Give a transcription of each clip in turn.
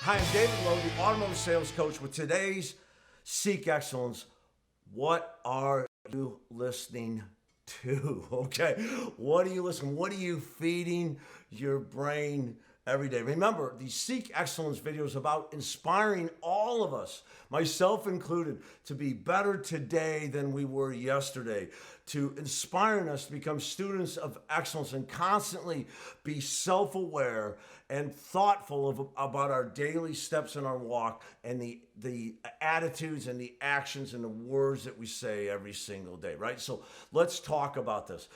Hi, I'm David Lowe, the automotive sales coach with today's Seek Excellence. What are you listening to? Okay, what are you listening? What are you feeding your brain every day? Remember, the Seek Excellence video is about inspiring all of us, myself included, to be better today than we were yesterday, to inspiring us to become students of excellence and constantly be self-aware and thoughtful about our daily steps in our walk and the attitudes and the actions and the words that we say every single day, right? So let's talk about this.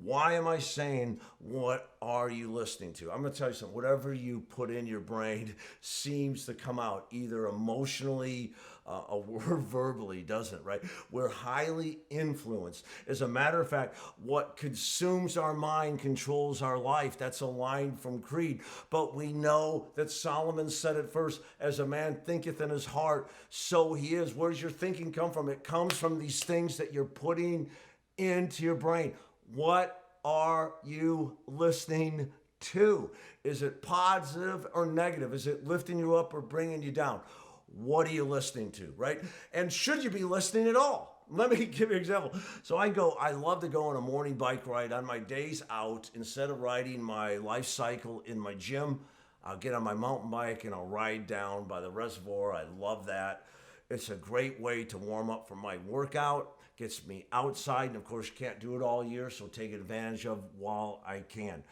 Why am I saying, what are you listening to? I'm going to tell you something. Whatever you put in your brain seems to come out, either emotionally or verbally, doesn't it, right? We're highly influenced. As a matter of fact, what consumes our mind controls our life. That's a line from Creed. But we know that Solomon said it first, as a man thinketh in his heart, so he is. Where does your thinking come from? It comes from these things that you're putting into your brain. What are you listening to? Is it positive or negative? Is it lifting you up or bringing you down? What are you listening to, right? And should you be listening at all? Let me give you an example. So I love to go on a morning bike ride on my days out. Instead of riding my life cycle in my gym, I'll get on my mountain bike and I'll ride down by the reservoir. I love that. It's a great way to warm up for my workout. Gets me outside, and of course you can't do it all year, so take advantage of while I can.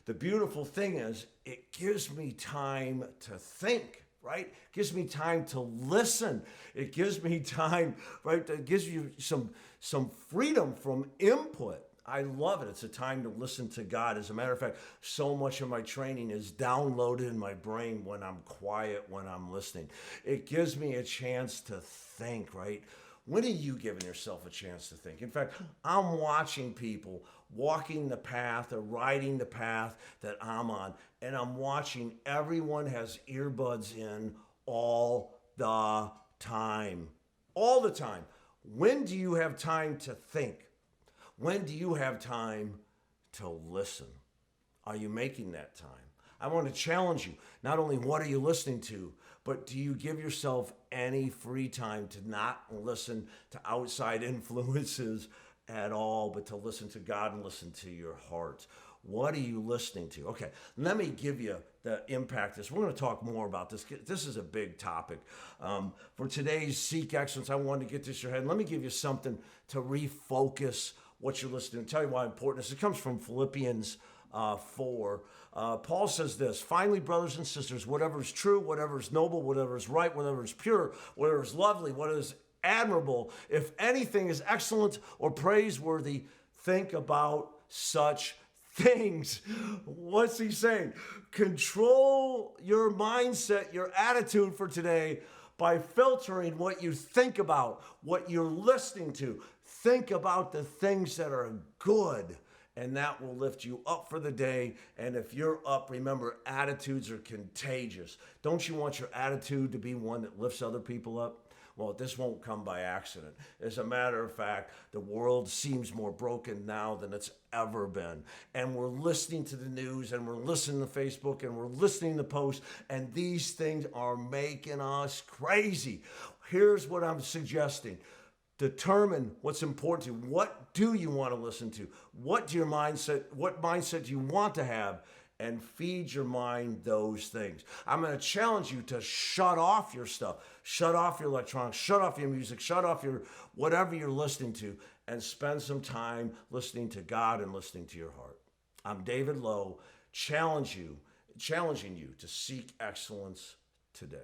The beautiful thing is it gives me time to think, right? It gives me time to listen. It gives me time, right? It gives you some freedom from input. I love it. It's a time to listen to God. As a matter of fact, so much of my training is downloaded in my brain when I'm quiet, when I'm listening. It gives me a chance to think, right? When are you giving yourself a chance to think? In fact, I'm watching people walking the path or riding the path that I'm on, and I'm watching everyone has earbuds in all the time. All the time. When do you have time to think? When do you have time to listen? Are you making that time? I want to challenge you. Not only what are you listening to, but do you give yourself any free time to not listen to outside influences at all, but to listen to God and listen to your heart? What are you listening to? Okay, let me give you the impact of this. We're going to talk more about this. This is a big topic. For today's Seek Excellence, I wanted to get this in your head. Let me give you something to refocus what you're listening to. Tell you why important this. It comes from Philippians 4. Paul says this: finally, brothers and sisters, whatever is true, whatever is noble, whatever is right, whatever is pure, whatever is lovely, what is admirable, if anything is excellent or praiseworthy, think about such things. What's he saying? Control your mindset, your attitude for today by filtering what you think about, what you're listening to. Think about the things that are good, and that will lift you up for the day. And if you're up, remember, attitudes are contagious. Don't you want your attitude to be one that lifts other people up? Well, this won't come by accident. As a matter of fact, the world seems more broken now than it's ever been. And we're listening to the news, and we're listening to Facebook, and we're listening to posts, and these things are making us crazy. Here's what I'm suggesting. Determine what's important to you. What do you want to listen to? What mindset do you want to have? And feed your mind those things. I'm going to challenge you to shut off your stuff. Shut off your electronics. Shut off your music. Shut off your whatever you're listening to, and spend some time listening to God and listening to your heart. I'm David Lowe, challenging you to seek excellence today.